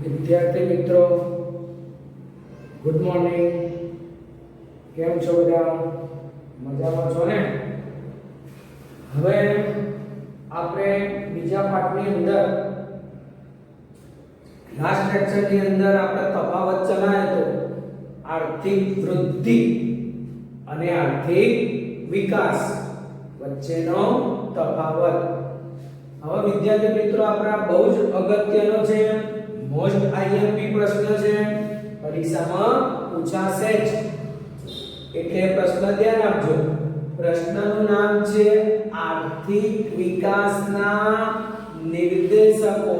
વિદ્યાર્થી મિત્રો good morning. કેમ છો બધા? મજામાં છો ને? હવે આપણે બીજા પાઠની અંદર લાસ્ટ લેક્ચરની અંદર આપણે તફાવત ચલાવ્યો તો આર્થિક વૃદ્ધિ અને આર્થિક વિકાસ વચ્ચેનો તફાવત. હવે વિદ્યાર્થી મિત્રો આપણા બહુ જ અગત્યનો છે, મોસ્ટ આઈએમપી પ્રશ્ન છે, પરીક્ષામાં પૂછાશે જ, એટલે પ્રશ્ન ધ્યાન આપજો. પ્રશ્નનું નામ છે આર્થિક વિકાસના નિર્દેશકો.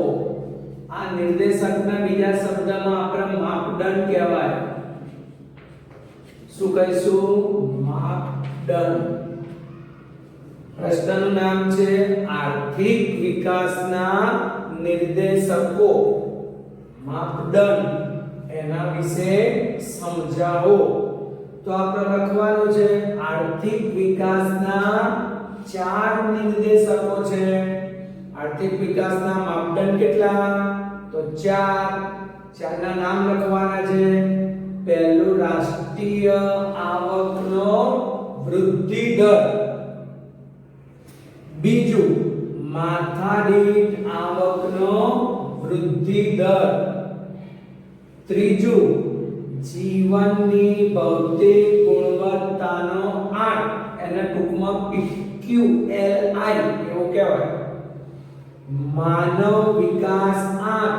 આ નિર્દેશકના બીજા શબ્દમાં આપણે માપદંડ કહેવાય. શું કહીશું? માપદંડ. પ્રશ્નનું નામ છે આર્થિક વિકાસના નિર્દેશકો. માપદંડ એના વિશે સમજાવો. તો આપણે લખવાનું છે આર્થિક વિકાસના 4 નિર્દેશકો છે. આર્થિક વિકાસના માપદંડ કેટલા? તો 4 ના નામ લખવાના છે. પહેલું રાષ્ટ્રીય આવકનો વૃદ્ધિ દર, બીજું માથાદીઠ આવકનો વૃદ્ધિ દર, ત્રીજું જીવનની ભૌતિક ગુણવત્તાનો આંક, એને ટૂંકમાં PQLI એવું કહેવાય. માનવ વિકાસ આંક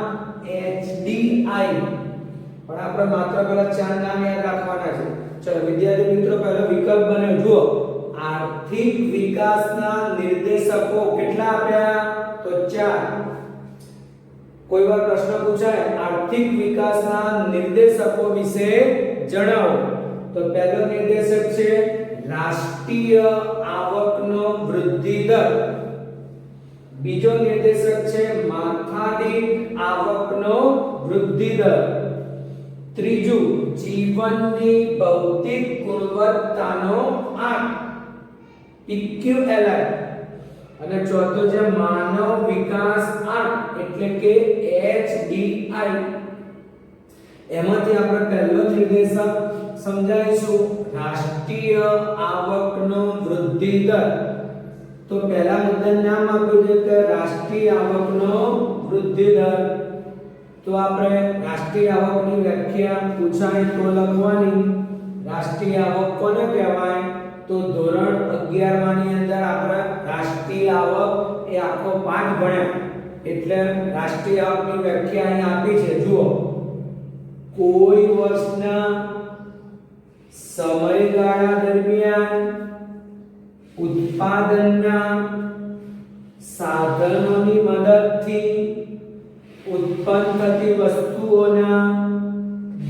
HDI. પણ આપણે માત્ર પેલા 4 નામ યાદ રાખવાના છે. ચલો વિદ્યાર્થી મિત્રો, પહેલો વિકલ્પ બને જુઓ. આર્થિક વિકાસના નિર્દેશકો કેટલા આપ્યા? તો 4. કોઈ વાર પ્રશ્ન પૂછાય આર્થિક વિકાસના નિર્દેશકો વિશે જણાવો, તો પહેલો નિર્દેશક છે રાષ્ટ્રીય આવકનો વૃદ્ધિ દર, બીજો નિર્દેશક છે માથાદીઠ આવકનો વૃદ્ધિ દર, ત્રીજું જીવનની ભૌતિક ગુણવત્તાનો આંક PQLI, અને ચોથો છે માનવ વિકાસ આંક એટલે કે HDI. એમાંથી આપણે પહેલો નિર્દેશક સમજાવીશું, રાષ્ટ્રીય આવકનો વૃદ્ધિ દર. તો પહેલા મુદ્દાનું નામ આપ્યું છે કે રાષ્ટ્રીય આવકનો વૃદ્ધિ દર. તો આપણે રાષ્ટ્રીય આવકની વ્યાખ્યા પૂછાય તો લખવાની. રાષ્ટ્રીય આવક કોને કહેવાય? તો ધોરણ 11 માની અંદર આપણે રાષ્ટ્રીય આવક એ આખો પાઠ ભણ્યા, એટલે રાષ્ટ્રીય આવકની વ્યાખ્યા અહીં આપી છે. જુઓ, કોઈ વર્ષના સમયગાળા દરમિયાન ઉત્પાદનના સાધનોની મદદથી ઉત્પન્ન થતી વસ્તુઓના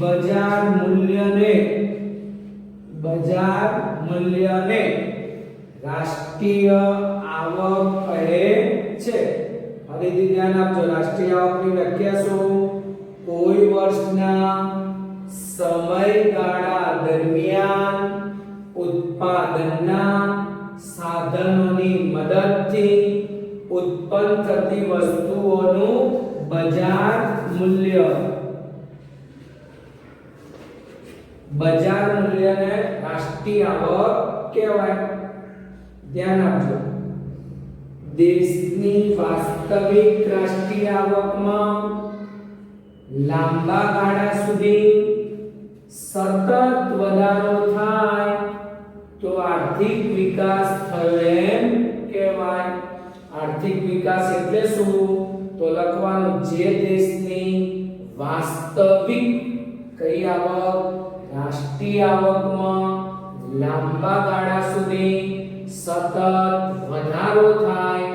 બજાર મૂલ્યને રાષ્ટ્રીય આવક કહે છે. ફરીથી ધ્યાન આપજો. રાષ્ટ્રીય આવકની વ્યાખ્યા શું? કોઈ વર્ષના સમયગાળા દરમિયાન ઉત્પાદનના સાધનોની મદદથી ઉત્પન્ન થતી વસ્તુઓનું બજાર મૂલ્ય. બજાર મૂલ્યને રાષ્ટ્રીય આવક કહેવાય. ધ્યાન આપજો. દેશની વાસ્તવિક રાષ્ટ્રીય આવકમાં લાંબા ગાળા સુધી સતત વધારો થાય તો આર્થિક વિકાસ થયો એમ કહેવાય. આર્થિક વિકાસ એટલે શું? તો લખવાનું જે દેશની વાસ્તવિક કઈ આવક? રાષ્ટ્રીય આવકમાં લાંબા ગાળા સુધી સતત વધારો થાય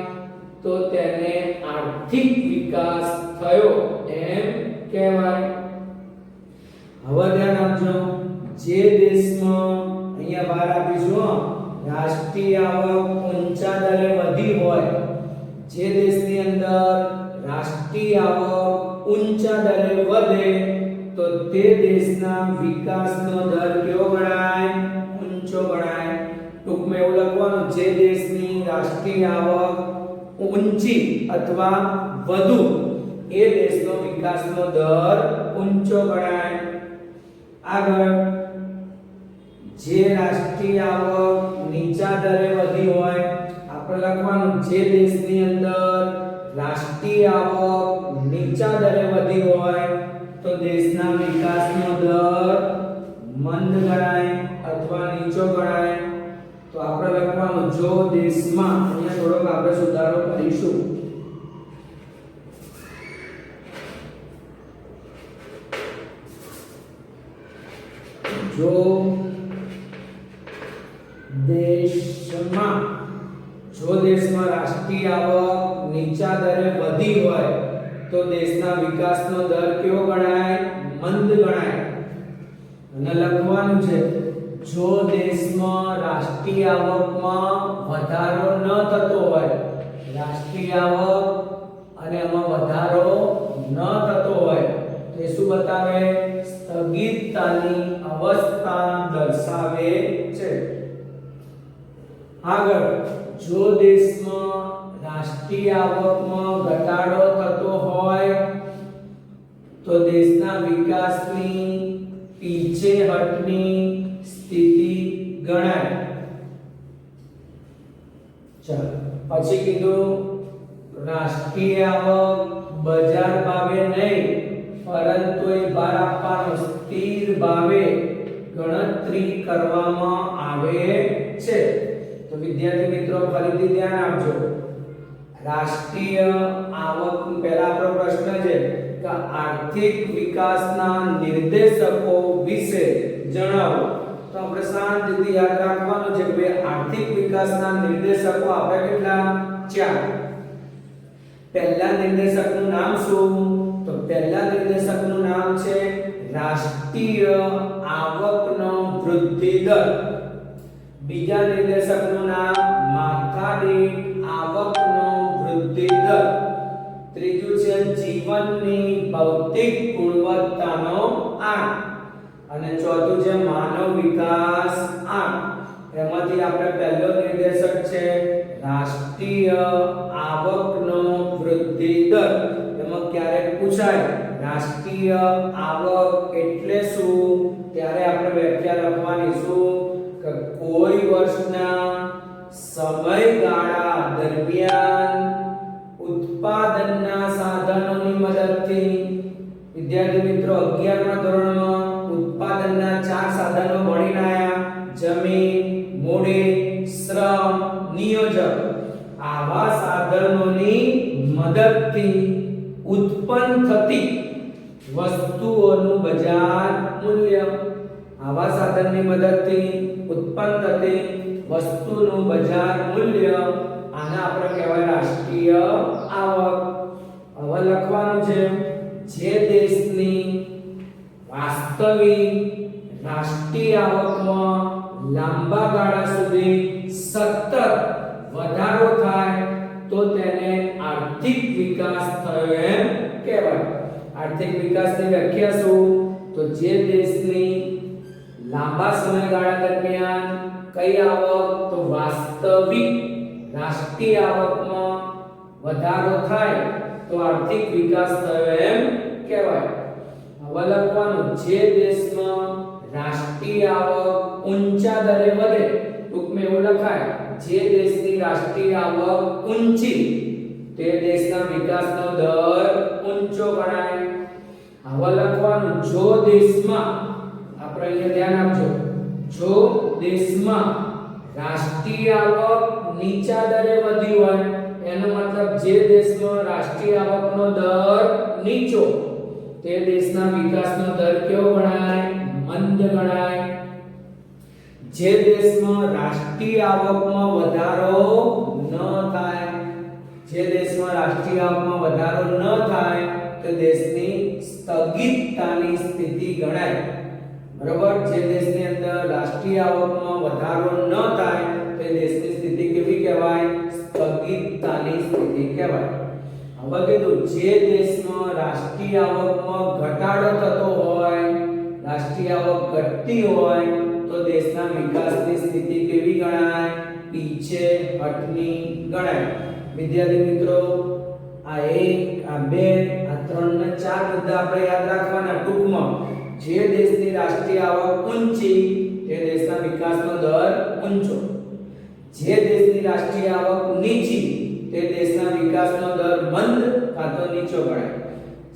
તો તેને આર્થિક વિકાસ થયો એમ કહેવાય. હવે ધ્યાન આપજો. જે દેશમાં અહીંયા બહાર આપીશું રાષ્ટ્રીય આવક ઊંચા દરે વધી હોય, જે દેશની અંદર રાષ્ટ્રીય આવક ઊંચા દરે વધે તો તે દેશના વિકાસનો દર કેવો ગણાય? ઊંચો ગણાય. ટૂંકમાં એવું લખવાનું, જે દેશની રાષ્ટ્રીય આવક ઊંચી અથવા વધુ એ દેશનો વિકાસ વિકાસનો દર ઊંચો ગણાય. આગળ જે રાષ્ટ્રીય આવક નીચા દરે વધી હોય, આપણે લખવાનું જે દેશની અંદર રાષ્ટ્રીય આવક નીચા દરે વધી હોય તો દેશના વિકાસનો દર મંદ ગણાય અથવા નીચો ગણાય. તો આપણે લખવાનું જો દેશમાં, અહીંયા થોડોક આપણે સુધારો કરીશું. જો દેશમાં રાષ્ટ્રીય આવક નીચા દરે વધી હોય તો દેશના વિકાસનો દર કેવો ગણાય? મંદ ગણાય. અને લખવાનું છે જો દેશમાં રાષ્ટ્રીય આવકમાં વધારો ન થતો હોય, રાષ્ટ્રીય આવક અને એમાં વધારો ન થતો હોય તે શું બતાવે? સ્થગિતતાની અવસ્થા દર્શાવે છે. આગળ જો દેશમાં રાષ્ટ્રીય આવકમાં ઘટાડો થતો હોય તો દેશના વિકાસની પીછેહટની સ્થિતિ ગણાય. ચાલો પછી કીધું રાષ્ટ્રીય આવક બજાર ભાવે નહીં પરંતુ એ ભાર આપવાનો સ્થિર ભાવે ગણતરી કરવામાં આવે છે. તો વિદ્યાર્થી મિત્રો ફરીથી ધ્યાન આપજો. રાષ્ટ્રીય આવક પહેલા આપણો પ્રશ્ન છે કે આર્થિક વિકાસના નિર્દેશકો વિશે જણાવો. તો આપણે શાંતિથી યાદ રાખવાનું છે કે આર્થિક વિકાસના નિર્દેશકો આપણે કેટલા? 4. પહેલા નિર્દેશકનું નામ શું? તો પહેલા નિર્દેશકનું નામ છે રાષ્ટ્રીય આવકનો વૃદ્ધિ દર. બીજા નિર્દેશકનું નામ માથાદીઠ આવકનો વૃદ્ધિ દર. ત્રીજું છે જીવનની ભૌતિક ગુણવત્તાનો આંક. અને ચોથું છે માનવ વિકાસ આંક. એમાંથી આપણે પહેલો નિર્દેશક છે રાષ્ટ્રીય આવકનો વૃદ્ધિ દર. એમાં ક્યારેક પૂછાય રાષ્ટ્રીય આવક એટલે શું, ત્યારે આપણે વ્યાખ્યા લખવાની શું કે કોઈ વર્ષના સમયગાળા દરમિયાન ઉત્પાદનના સાધનોની મદદથી. વિદ્યાર્થી મિત્રો 11મા ધોરણમાં ઉત્પાદનના 4 સાધનો ભણીને આયા: જમીન, મૂડી, શ્રમ, નિયોજક. આવા સાધનોની મદદથી ઉત્પન્ન થતી વસ્તુઓનું બજાર મૂલ્ય. આવા સાધનની મદદથી ઉત્પન્ન થતી વસ્તુનું બજાર મૂલ્ય, આને આપણે કહેવાય રાષ્ટ્રીય આવક. હવે લખવાનું છે જે દેશની વાસ્તવિક રાષ્ટ્રીય આવકમાં લાંબા ગાળા સુધી સતત વધારો થાય તો તેને આર્થિક વિકાસ થયો એમ કહેવાય. આર્થિક વિકાસની વ્યાખ્યા શું? તો જે દેશની લાંબા સમયગાળા દરમિયાન કઈ આવક? તો વાસ્તવિક રાષ્ટ્રીય આવકમાં વધારો થાય તો આર્થિક વિકાસ થયો એમ કહેવાય. હવે લખવાનું જે દેશમાં રાષ્ટ્રીય આવક ઊંચા દરે વધે, ટૂંકમાં એવું લખાય જે દેશની રાષ્ટ્રીય આવક ઊંચી તે દેશના વિકાસનો દર ઊંચો ગણાય. હવે લખવાનું જો દેશમાં, આપણે અહીંયા ધ્યાન આપજો, જો દેશમાં રાષ્ટ્રીય આવક નીચા દરે વધી હોય એનો મતલબ જે દેશમાં રાષ્ટ્રીય આવકનો દર નીચો તે દેશના વિકાસનો દર કેવો ગણાય? મંદ ગણાય. જે દેશમાં રાષ્ટ્રીય આવકમાં વધારો ન થાય, જે દેશમાં રાષ્ટ્રીય આવકમાં વધારો ન થાય તો દેશની સ્થગિતતાની સ્થિતિ ગણાય. બરાબર? જે દેશની અંદર રાષ્ટ્રીય આવકમાં વધારો ન થાય તો દેશની સ્થિતિ કેવી કહેવાય? સ્થગિતતાની સ્થિતિ કહેવાય. હવે કીધું જે દેશમાં રાષ્ટ્રીય આવકમાં ઘટાડો થતો હોય, રાષ્ટ્રીય આવક ઘટતી હોય તો દેશના વિકાસની સ્થિતિ કેવી ગણાય? પીછેહટની ગણાય. વિદ્યાર્થી મિત્રો, આ 1, આ 2, આ 3 ને 4 મુદ્દા આપણે યાદ રાખવાના ટૂંકમાં. જે દેશની રાષ્ટ્રીય આવક ઊંચી તે દેશના વિકાસનો દર ઊંચો, જે દેશની રાષ્ટ્રીય આવક નીચી તે દેશના વિકાસનો દર મંદ કાં તો નીચો ગણાય.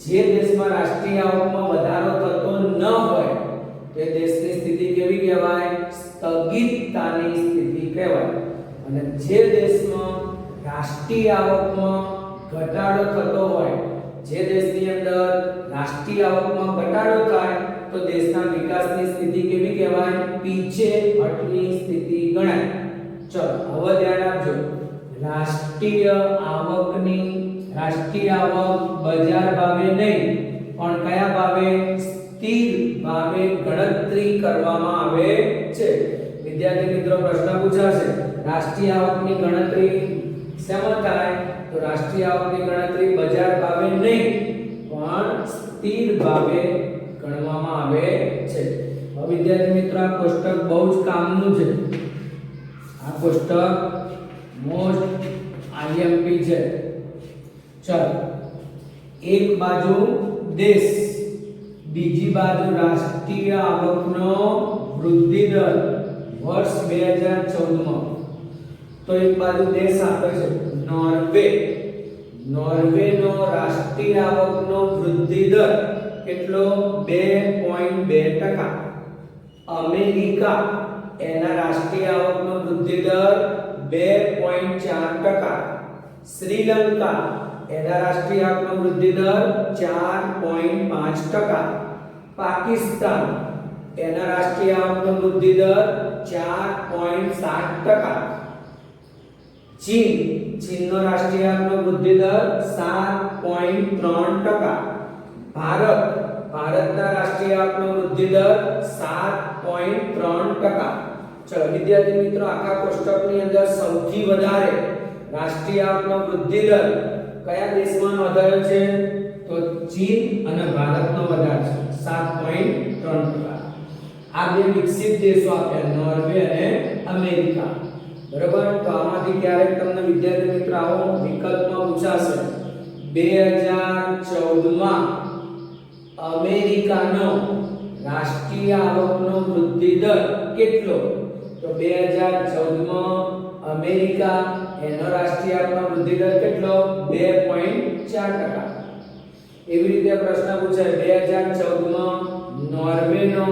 જે દેશમાં રાષ્ટ્રીય આવકમાં વધારો થતો ન હોય તે દેશની સ્થિતિ કેવી કહેવાય? સ્થગિતતાની સ્થિતિ કહેવાય. અને જે દેશમાં રાષ્ટ્રીય આવકમાં ઘટાડો થતો હોય, જે દેશની અંદર રાષ્ટ્રીય આવકમાં ઘટાડો થાય તો દેશના વિકાસની સ્થિતિ કેવી કહેવાય? પીછેહટની સ્થિતિ ગણાય. ચલો હવે ધ્યાન આપજો. રાષ્ટ્રીય આવક બજાર ભાવે નહીં પણ કયા ભાવે? સ્થિર ભાવે ગણતરી કરવામાં આવે છે. વિદ્યાર્થી મિત્રો પ્રશ્ન પૂછાશે, રાષ્ટ્રીય આવકની ગણતરી શેમાં થાય? તો રાષ્ટ્રીય આવકની ગણતરી બજાર ભાવે નહીં પણ સ્થિર ભાવે ગણવામાં આવે છે. હવે વિદ્યાર્થી મિત્રો આ કોષ્ટક બહુ જ કામનું છે. આ કોષ્ટક મોસ્ટ આઈએમપી છે. ચાલો, એક બાજુ દેશ, બીજી બાજુ રાષ્ટ્રીય આવકનો વૃદ્ધિ દર વર્ષ 2014 માં. તો એક બાજુ દેશ આપે છે નોર્વે. નોર્વેનો રાષ્ટ્રીય આવકનો વૃદ્ધિ દર કેટલો? 2.2%. અમેરિકા એના રાષ્ટ્રીય આવકનો વૃદ્ધિ દર 2.4%. શ્રીલંકા એના રાષ્ટ્રીય આવકનો વૃદ્ધિ દર 4.5%. પાકિસ્તાન એના રાષ્ટ્રીય આવકનો વૃદ્ધિ દર 4.7%. ચીનનો રાષ્ટ્રીય આવકનો વૃદ્ધિ દર 7.3%. ભારતના રાષ્ટ્રીય આવકનો વૃદ્ધિ દર 7.3%. ચલો વિદ્યાર્થી મિત્રો, આખા કોષ્ટકની અંદર સૌથી વધારે રાષ્ટ્રીય આવકનો વૃદ્ધિ દર કયા દેશમાં નોંધાયો છે? તો ચીન અને ભારતનો વધારે છે 7.3%. આ બે વિકસિત દેશો આપ્યા, નોર્વે અને અમેરિકા. બરાબર. તો આમાંથી ક્યારેક તમને વિદ્યાર્થી મિત્રો આવો વિકલ્પમાં પૂછાશે 2014 માં અમેરિકાનો રાષ્ટ્રીય આવકનો વૃદ્ધિ દર કેટલો? તો 2014 માં અમેરિકા એનો રાષ્ટ્રીય આવકનો વૃદ્ધિ દર કેટલો? 2.4%. એવી રીતે પ્રશ્ન પૂછાય 2014 માં નોર્વેનો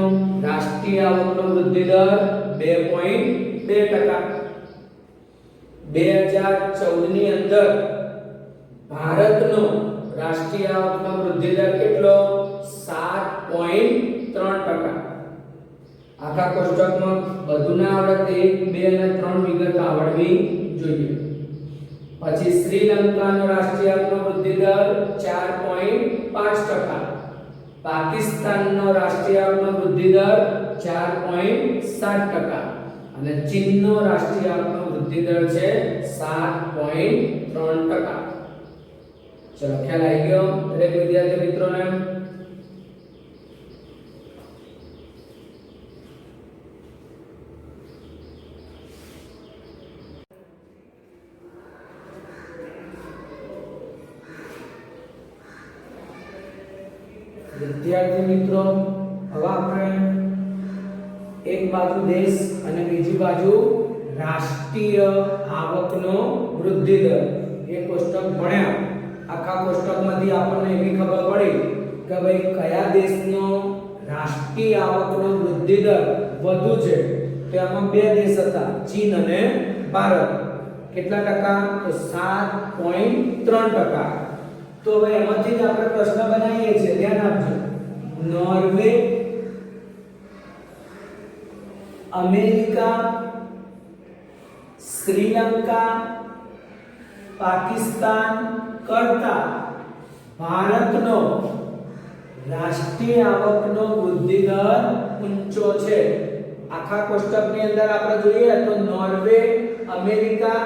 રાષ્ટ્રીય આવકનો વૃદ્ધિ દર 2.2%. 2014 ની અંદર ભારતનો રાષ્ટ્રીય આવકનો વૃદ્ધિ દર કેટલો? 7.3%. આખા કોષ્ટકમાં બધું ના આવડે, 1, 2 અને 3 વિગત આવડવી જોઈએ. પછી શ્રીલંકાનો રાષ્ટ્રીય આવકનો વૃદ્ધિ દર 4.5%. પાકિસ્તાનનો રાષ્ટ્રીય આવકનો વૃદ્ધિ દર 4.7%. અને ચીનનો રાષ્ટ્રીય આવકનો વૃદ્ધિ દર છે 7.3%. ચલો ખ્યાલ આવી ગયો દરેક વિદ્યાર્થી મિત્રોને? વિદ્યાર્થી મિત્રો, હવે આપણે એક બાજુ દેશ અને બીજી બાજુ રાષ્ટ્રીય આવકનો વૃદ્ધિ દર એ કોષ્ટક ભણ્યા. આખા કોષ્ટકમાંથી આપણને એવી ખબર પડી કે ભાઈ કયા દેશનો રાષ્ટ્રીય આવકનો વૃદ્ધિ દર વધુ છે. તો આમાં બે દેશ હતા, ચીન અને ભારત. કેટલા ટકા? તો 7.3%. તો હવે એમાંથી જ આપણે પ્રશ્ન બનાવીએ છીએ, ધ્યાન આપજો. નોર્વે, અમેરિકા, શ્રીલંકા, પાકિસ્તાન કરતા ભારતનો રાષ્ટ્રીય આવકનો વૃદ્ધિ દર ઊંચો છે. આખા કોષ્ટકની અંદર આપણે જોઈએ તો નોર્વે, અમેરિકા,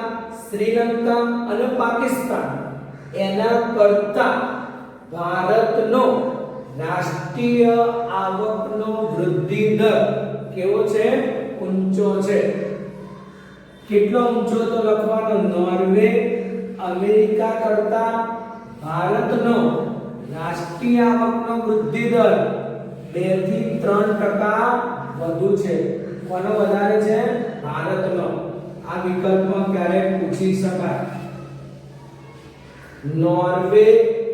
શ્રીલંકા અને પાકિસ્તાન એના કરતા ભારતનો રાષ્ટ્રીય આવકનો વૃદ્ધિ દર કેવો છે? ઊંચો છે. કેટલો ઊંચો? તો લખવાનો નોર્વે, અમેરિકા કરતા ભારતનો રાષ્ટ્રીય આવકનો વૃદ્ધિ દર 2 થી 3% વધુ છે. કોનો વધારે છે? ભારતનો. આ વિકલ્પમાં ક્યારેક પૂછી શકાય. નોર્વે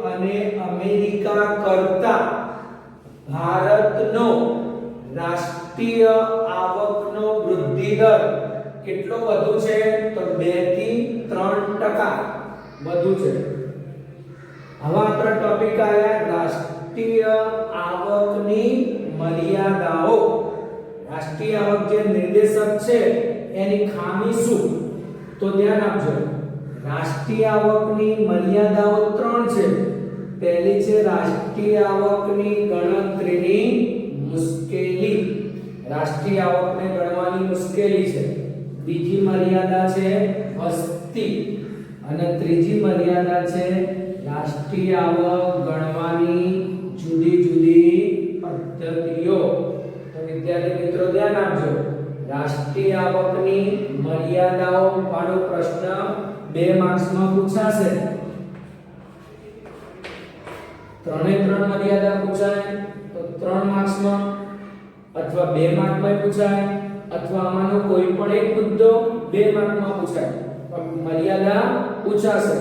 અને અમેરિકા કરતા ભારતનો રાષ્ટ્રીય આવકનો વૃદ્ધિ દર કેટલો વધુ છે? તો 2 થી 3% વધુ છે. હવે આપણો ટોપિક આવ્યા રાષ્ટ્રીય આવકની મર્યાદાઓ. રાષ્ટ્રીય આવક જે નિર્દેશક છે એની ખામી શું? તો ધ્યાન આપજો. રાષ્ટ્રીય આવકની મર્યાદાઓ 3 છે. પહેલી છે રાષ્ટ્રીય આવકની ગણતરીની મુશ્કેલી. રાષ્ટ્રીય આવકને ગણવાની મુશ્કેલી છે. બીજી મર્યાદા છે વસ્તી અને ત્રીજી મર્યાદા છે રાષ્ટ્રીય આવક ગણવાની જુદી જુદી પદ્ધતિઓ. તો વિદ્યાર્થી મિત્રો ધ્યાન આપજો. રાષ્ટ્રીય આવકની મર્યાદાઓ વાળો પ્રશ્ન 2 માર્ક્સમાં પૂછાશે. 3 મર્યાદા પૂછાય તો 3 માર્ક્સમાં, અથવા 2 માર્કમાં પૂછાય, અથવા આમાંનો કોઈ પણ એક મુદ્દો 2 માર્કમાં પૂછાય. પણ મર્યાદા પૂછાશે.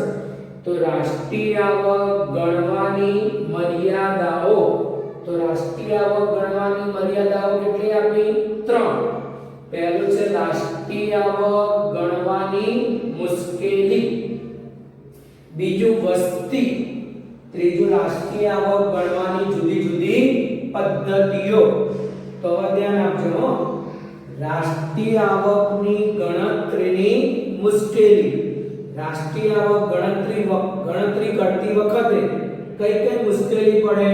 તો રાષ્ટ્રીય આવક ગણવાની મર્યાદાઓ. તો રાષ્ટ્રીય આવક ગણવાની મર્યાદાઓ કેટલી આપી? 3. પહેલું છે રાષ્ટ્રીય આવક ગણવાની મુશ્કેલી. બીજું વસ્તી. ત્રીજું રાષ્ટ્રીય આવક ગણવાની જુદી જુદી પદ્ધતિઓ. તો હવે ધ્યાન આપજો. રાષ્ટ્રીય આવકની ગણતરીની મુશ્કેલી. રાષ્ટ્રીય આવક ગણતરી કરતી વખતે કઈ કઈ મુશ્કેલી પડે?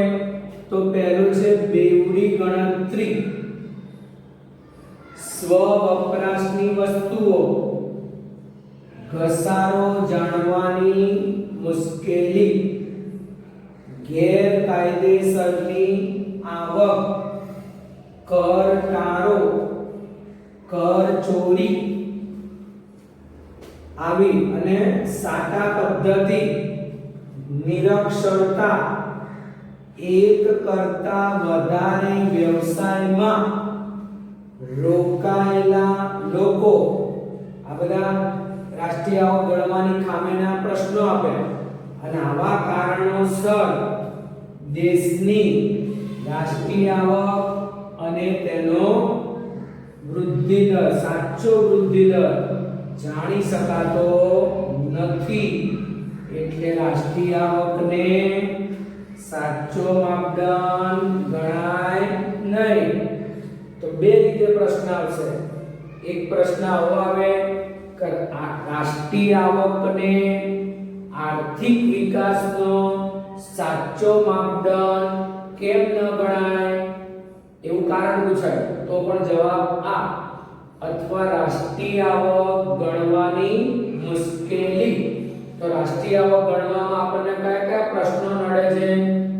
તો પહેલું છે બેવડી ગણતરી. સ્વ વપરાશની વસ્તુઓ. ઘસારો જાણવાની મુશ્કેલી. ગેરકાયદેસરની આવક. કરટાળો. કર ચોરી આવી અને સાટા પદ્ધતિ. નિરક્ષરતા. એક કરતા વધારે વ્યવસાયમાં રોકાયેલા લોકો. આ બધા રાષ્ટ્રીય આવક ગણવાની ખામીના પ્રશ્નો આપ્યા. અને આવા કારણોસર દેશની રાષ્ટ્રીય આવક અને તેનો વૃદ્ધિ દર, સાચો વૃદ્ધિ દર જાણી શકાતો નથી. એટલે રાષ્ટ્રીય આવકને સાચો માપદંડ ગણાય નહીં. તો 2 રીતે પ્રશ્ન આવશે. એક પ્રશ્ન આવો આવે કે રાષ્ટ્રીય આવકને આર્થિક વિકાસનો સાચો માપદંડ કેમ ન ગણાય? એવું કારણ પૂછાય તો પણ જવાબ આ. અથવા રાષ્ટ્રીય આવક ગણવાની મુશ્કેલી. તો રાષ્ટ્રીય આવક ગણવામાં આપણને કયા કયા પ્રશ્નો નડે છે?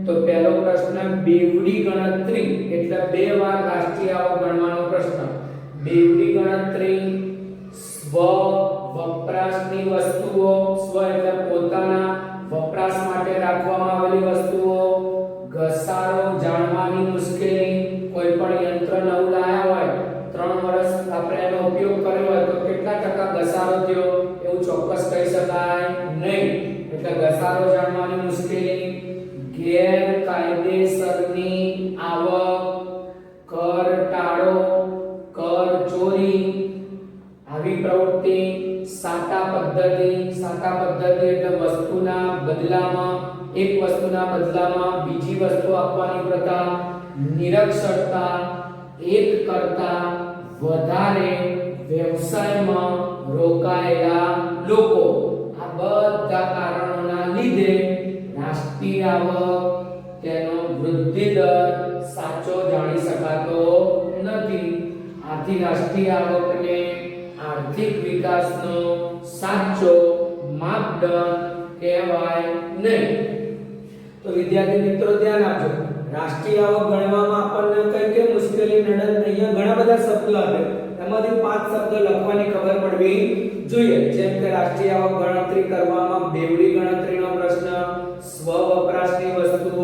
તો પહેલો પ્રશ્ન બેવડી ગણતરી, એટલે 2 વાર રાષ્ટ્રીય આવક ગણવાનો પ્રશ્ન. બેવડી ગણતરી. સ્વ વપરાશની વસ્તુઓ. સ્વ એટલે પોતાના વપરાશ માટે રાખવામાં આવેલી વસ્તુઓ. ઘસારો જાણવાની મુશ્કેલી. કોઈ પણ યંત્ર નવું લાયા હોય, 3 વર્ષ આપણે એનો ઉપયોગ કર્યો હોય તો કેટલા ટકા ઘસારો થયો એવું ચોક્કસ કહી શકાય નહીં. એટલે ઘસારો જાણવાની મુશ્કેલી. ગેરકાયદેસરની આવક. કરટાળો. કર ચોરી આવી પ્રવૃત્તિ. સાટા પદ્ધતિ. સાટા પદ્ધતિ એટલે વસ્તુના બદલામાં, એક વસ્તુના બદલામાં બીજી વસ્તુ આપવાની પ્રથા. નિરક્ષરતા. એક કરતા વધારે વ્યવસાયમાં રોકાયેલા લોકો. આ બધા કારણોના લીધે રાષ્ટ્રીય આવક, તેનો વૃદ્ધિ દર સાચો જાણી શકાતો નથી. આથી રાષ્ટ્રીય આવકને આર્થિક વિકાસનો સાચો માપદંડ કહેવાય નહીં. તો વિદ્યાર્થી મિત્રો ધ્યાન આપજો. રાષ્ટ્રીય આવક ગણવામાં આપણને કઈ કઈ મુશ્કેલી નડે? અહીંયા ઘણા બધા શબ્દો આવે. એમાંથી 5 શબ્દ લખવાની ખબર પડવી જોઈએ. જેમ કે રાષ્ટ્રીય આવક ગણતરી કરવામાં બેવડી ગણતરીનો પ્રશ્ન. સ્વ વપરાશની વસ્તુ.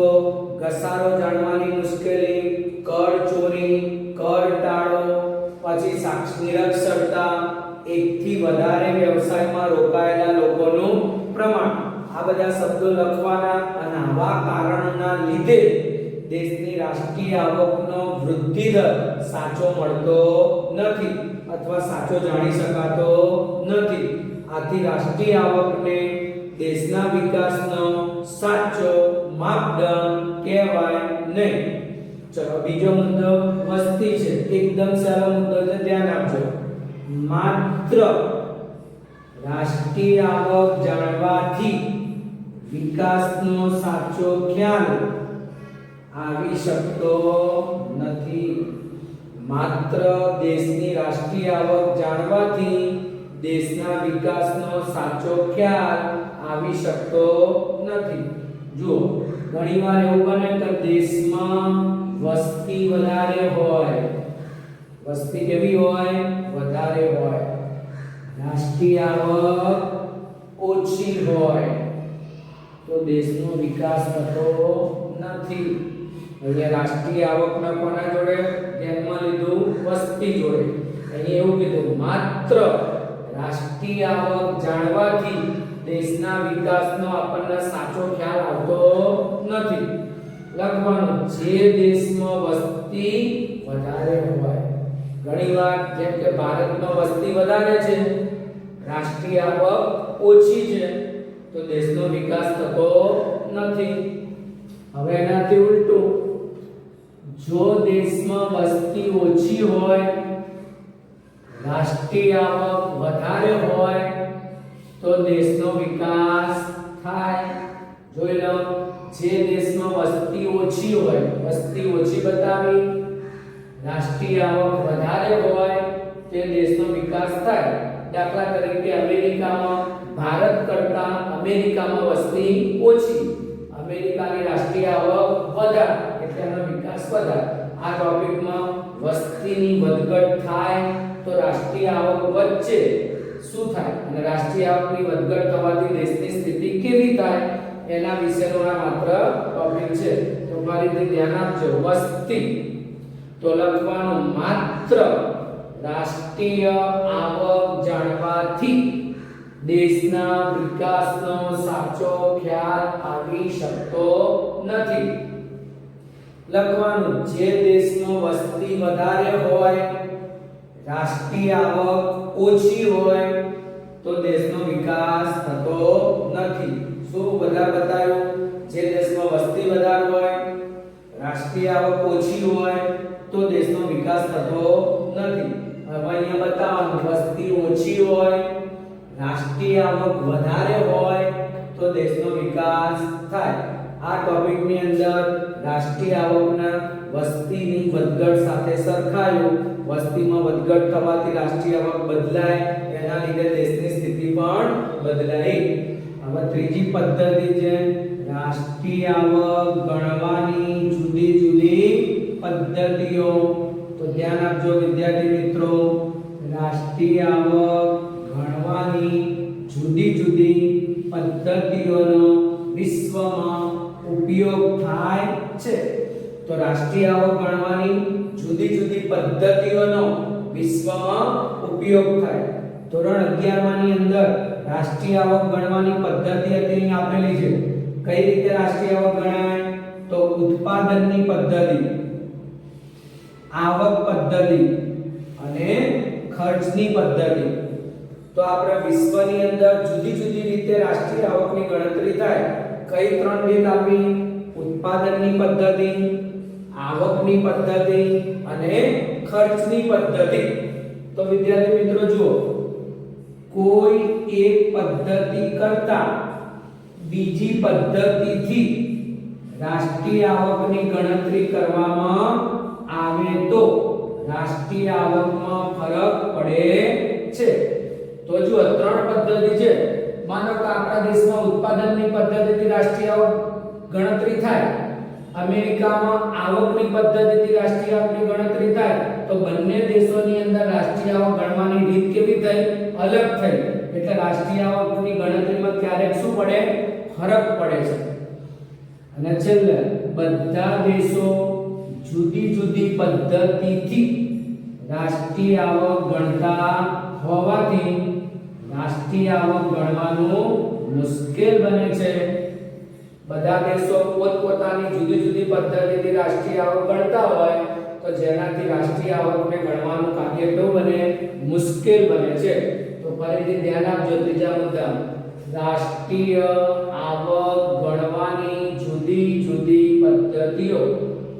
નિરક્ષરતા, એકથી વધારે વ્યવસાયમાં રોકાયેલા લોકોનું પ્રમાણ. આ બધા શબ્દો લખવાના અને આવા કારણોના લીધે દેશની રાષ્ટ્રીય આવકનો વૃદ્ધિ દર સાચો મળતો નથી અથવા સાચો જાણી શકાતો નથી. આથી રાષ્ટ્રીય આવકને દેશના વિકાસનો સાચો માપદંડ કહેવાય નહીં. ચલો બીજો મુદ્દો વસ્તી છે. એકદમ સરળ મુદ્દો છે, ધ્યાન આપજો. માત્ર રાષ્ટ્રીય આવક જાણવાથી વિકાસનો સાચો ખ્યાલ આવી શકતો નથી. માત્ર દેશની રાષ્ટ્રીય આવક જાણવાથી દેશના વિકાસનો સાચો ખ્યાલ આવી શકતો નથી. જુઓ, ઘણીવાર એવું બને કે દેશમાં વસ્તી વધારે હોય, વસ્તી કેવી હોય? વધારે હોય. રાષ્ટ્રીય આવક ઓછી હોય તો દેશનો વિકાસ થતો નથી. અહીંયા રાષ્ટ્રીય આવકના કોના જોડે ધ્યાનમાં લીધું? વસ્તી જોડે. અહીંયા એવું કીધું માત્ર રાષ્ટ્રીય આવક જાણવાથી દેશના વિકાસનો આપણને સાચો ખ્યાલ આવતો નથી. લખવાનું જે દેશમાં વસ્તી વધારે હોય. ઘણીવાર જેમ કે ભારતમાં વસ્તી વધારે છે, રાષ્ટ્રીય આવક ઓછી છે, તો દેશનો વિકાસ થતો નથી. હવે એનાથી ઉલટું, જો દેશમાં વસ્તી ઓછી હોય, રાષ્ટ્રીય આવક વધારે હોય તો દેશનો વિકાસ થાય. જોઈ લો, જે દેશમાં વસ્તી ઓછી હોય, વસ્તી ઓછી બતાવી, રાષ્ટ્રીય આવક વધારે હોય તે દેશનો વિકાસ થાય. દાખલા તરીકે અમેરિકામાં ભારત કરતા અમેરિકામાં વસ્તી ઓછી, અમેરિકાની રાષ્ટ્રીય આવક વધારે એટલે એનો વિકાસ વધારે. આ ટોપિકમાં વસ્તીની વધઘટ થાય તો રાષ્ટ્રીય આવક વચ્ચે શું થાય અને રાષ્ટ્રીય આવકની વધઘટ થવાથી દેશની સ્થિતિ કેવી થાય એના વિશેનો આ માત્ર ટોપિક છે. તો ફરીથી ધ્યાન આપજો. વસ્તી તો લખવાનું માત્ર રાષ્ટ્રીય આવક જાણવાથી દેશના વિકાસનો સાચો ખ્યાલ આવી શકતો નથી. લખવાનું જે દેશમાં વસ્તી વધારે હોય, રાષ્ટ્રીય આવક ઓછી હોય તો દેશનો વિકાસ થતો નથી. શું બધા બતાવ્યું? જે દેશમાં વસ્તી વધારે હોય, રાષ્ટ્રીય આવક ઓછી હોય તો દેશનો વિકાસ થતો નથી. હવે અહીંયા બતાવવાનું વસ્તી ઓછી હોય, રાષ્ટ્રીય આવક વધારે હોય તો દેશનો વિકાસ થાય. આ ટોપિકની અંદર રાષ્ટ્રીય આવકના વસ્તીની વધઘટ સાથે સરખાયું. વસ્તીમાં વધઘટ થવાથી રાષ્ટ્રીય આવક બદલાય, એના લીધે દેશની સ્થિતિ પણ બદલાય. હવે ત્રીજી પદ્ધતિ છે રાષ્ટ્રીય આવક ગણવાની જુદી જુદી પદ્ધતિઓ. તો ધ્યાન આપજો વિદ્યાર્થી મિત્રો. રાષ્ટ્રીય આવક ગણવાની જુદી જુદી પદ્ધતિઓનો વિશ્વમાં ઉપયોગ થાય છે. તો રાષ્ટ્રીય આવક ગણવાની જુદી જુદી પદ્ધતિઓનો વિશ્વમાં ઉપયોગ થાય. ધોરણ 11 ની અંદર રાષ્ટ્રીય આવક ગણવાની પદ્ધતિ હતી આપેલી છે. કઈ રીતે રાષ્ટ્રીય આવક ગણાય? તો ઉત્પાદનની પદ્ધતિ, આવક પદ્ધતિ અને ખર્ચની પદ્ધતિ. તો આપણે વિશ્વની અંદર જુદી જુદી રીતે રાષ્ટ્રીય આવકની ગણતરી થાય. કઈ ત્રણ રીત આપી? ઉત્પાદનની પદ્ધતિ, આવકની પદ્ધતિ અને ખર્ચની પદ્ધતિ. તો વિદ્યાર્થી મિત્રો જુઓ, કોઈ એક પદ્ધતિ કરતા બીજી પદ્ધતિથી રાષ્ટ્રીય આવકની ગણતરી કરવામાં આવે તો રાષ્ટ્રીય આવકમાં ફરક પડે છે. તો જુઓ, ત્રણ પદ્ધતિ છે. માનો કે આપણા દેશમાં ઉત્પાદનની પદ્ધતિથી રાષ્ટ્રીય આવક ગણતરી થાય, અમેરિકામાં આવકની પદ્ધતિથી રાષ્ટ્રીય આવકની ગણતરી થાય, તો બંને દેશોની અંદર રાષ્ટ્રીય આવક ગણવાની રીત કેવી થઈ? અલગ થઈ. એટલે રાષ્ટ્રીય આવકની ગણતરીમાં ક્યારેક શું પડે? ફરક પડે છે. અને છેલ્લે બધા દેશો જુદી જુદી પદ્ધતિથી રાષ્ટ્રીય આવક ગણતા હોવાથી રાષ્ટ્રીય આવક ગણવાનું મુશ્કેલ બને છે. બધા દેશો પોતપોતાની જુદી જુદી પદ્ધતિથી રાષ્ટ્રીય આવક ગણતા હોય તો જેનાથી રાષ્ટ્રીય આવકને ગણવાનું કાર્ય કેવું બને? મુશ્કેલ બને છે. તો ફરીથી ધ્યાન આપજો ત્રીજા મુદ્દા, રાષ્ટ્રીય આવક ગણવાની જુદી જુદી પદ્ધતિઓ.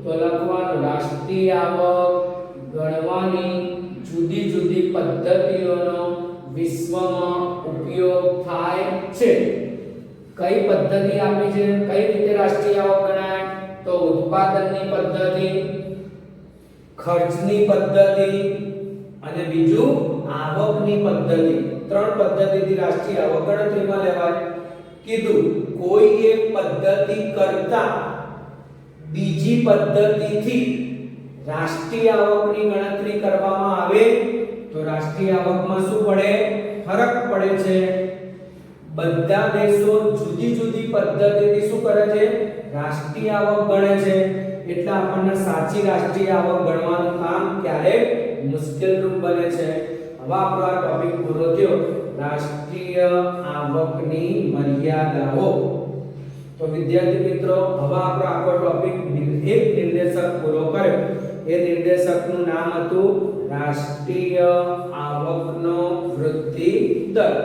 તો લખવાનું રાષ્ટ્રીય આવક ગણવાની જુદી જુદી પદ્ધતિઓનો વિશ્વમાં ઉપયોગ થાય છે. કઈ પદ્ધતિ આપી છે? કઈ રીતે રાષ્ટ્રીય આવક ગણાય? તો ઉત્પાદનની પદ્ધતિ, ખર્ચની પદ્ધતિ અને બીજું આવકની પદ્ધતિ. ત્રણ પદ્ધતિથી રાષ્ટ્રીય આવક ગણતરીમાં લેવાય. કીધું કોઈ એક પદ્ધતિ કરતા બીજી પદ્ધતિથી રાષ્ટ્રીય આવકની ગણતરી કરવામાં આવે તો રાષ્ટ્રીય આવકમાં શું પડે? ફરક પડે છે. બધા દેશો જુદી જુદી પદ્ધતિથી શું કરે છે? રાષ્ટ્રીય આવક ગણે છે. એટલે આપણને સાચી રાષ્ટ્રીય આવક ગણવાનું કામ ક્યારેક મુશ્કેલરૂપ બને છે. હવે આપણો આ ટોપિક પૂરો થયો, રાષ્ટ્રીય આવકની મર્યાદાઓ. તો વિદ્યાર્થી મિત્રો, હવે આપણો આખો ટોપિક એક નિર્દેશક પૂરો કર્યો. એ નિર્દેશકનું નામ હતું રાષ્ટ્રીય આવકનો વૃદ્ધિ દર.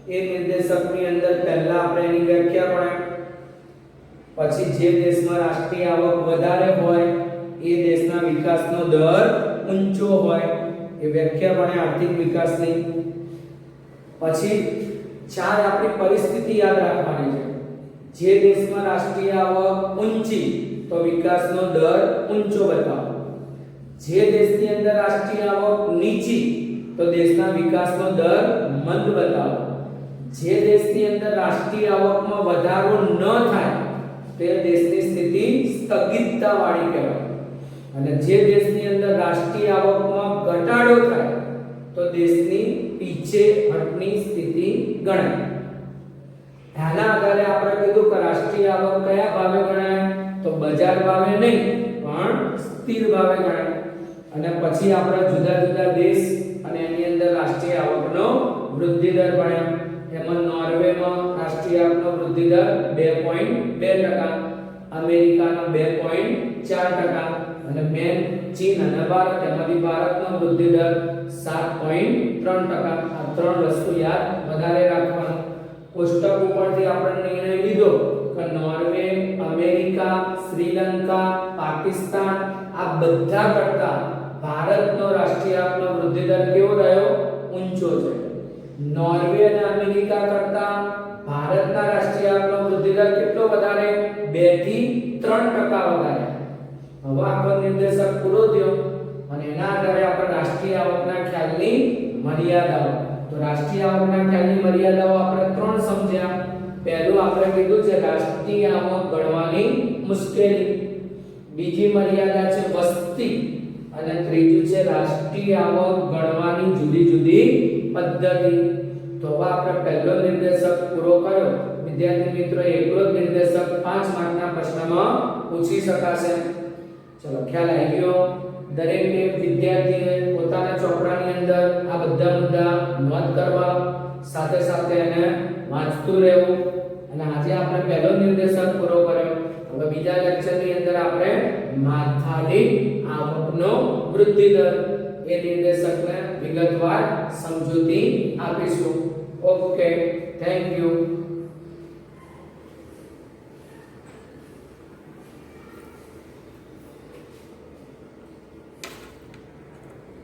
એ નિર્દેશકની અંદર પહેલા આપણે એની વ્યાખ્યા ભણ્યા, પછી જે દેશમાં રાષ્ટ્રીય આવક વધારે હોય એ દેશના વિકાસનો દર ઊંચો હોય એ વ્યાખ્યા ભણ્યા આર્થિક વિકાસની. પછી ચાર આપણી પરિસ્થિતિ યાદ રાખવાની છે. જે દેશમાં રાષ્ટ્રીય આવક ઊંચી તો વિકાસનો દર ઊંચો બતાવો. જે દેશની અંદર રાષ્ટ્રીય આવક નીચી તો દેશના વિકાસનો દર મંદ બતાવો. જે દેશની અંદર રાષ્ટ્રીય આવકમાં વધારો ન થાય તે દેશની સ્થિતિ સ્થગિતતા વાળી કહેવાય. અને જે દેશની અંદર રાષ્ટ્રીય આવકમાં ઘટાડો થાય તો દેશની પીછેહટની સ્થિતિ ગણાય. આના આધારે આપણે કીધું કે રાષ્ટ્રીય આવક કયા ભાવે ગણાય? તો બજાર ભાવે નહીં પણ સ્થિર ભાવે ગણાય. અને પછી આપણે જુદા જુદા દેશ અને એની અંદર રાષ્ટ્રીય આવકનો વૃદ્ધિ દર ભણ્યા. એમાં નોર્વેમાં રાષ્ટ્રીય આવકનો વૃદ્ધિ દર 2.2%, અમેરિકાનો 2.4% અને મેન ચીન અને ભારત, એમાંથી ભારતનો વૃદ્ધિ દર 7.3%. આ ત્રણ વસ્તુ યાદ વધારે રાખવાનું. કોષ્ટક ઉપરથી આપણે નિર્ણય લીધો કે નોર્વે, અમેરિકા, શ્રીલંકા, પાકિસ્તાન આ બધા કરતા ભારતનો રાષ્ટ્રીય આવકનો વૃદ્ધિ દર કેવો રહ્યો? ઊંચો છે. નોર્વે અને અમેરિકા કરતા ભારતના રાષ્ટ્રીય આવકનો વૃદ્ધિ દર કેટલો વધારે? 2 થી 3% વધારે. હવે આપણો નિર્દેશક પૂરો થયો અને એના આધારે આપણે રાષ્ટ્રીય આવકના ખ્યાલની મર્યાદાઓ. તો રાષ્ટ્રીય આવકના ખ્યાલની મર્યાદાઓ આપણે ત્રણ સમજ્યા. પહેલું આપણે કીધું છે રાષ્ટ્રીય આવક ગણવાની મુશ્કેલી. બીજી મર્યાદા છે વસ્તી અને ત્રીજું છે રાષ્ટ્રીય આવક ગણવાની જુદી જુદી પદ્ધતિ. તો હવે આપણે પહેલો નિર્દેશક પૂરો કર્યો. વિદ્યાર્થી મિત્રો, એકલો જ નિર્દેશક 5 માર્કના પ્રશ્નમાં પૂછી શકાશે. ચલો, ખ્યાલ આવી ગયો? દરેક વિદ્યાર્થીએ પોતાના ચોપડાની અંદર આ બધા મુદ્દા નોંધ કરવા, સાથે સાથે એને વાંચતું રહેવું. અને આજે આપણે પહેલો નિર્દેશક પૂરો કર્યો. હવે બીજા લેક્ચરની અંદર આપણે માથાદીઠ આવકનો વૃદ્ધિ દર એ નિર્દેશકને વિગતવાર સમજૂતી આપીશું. Okay, thank you.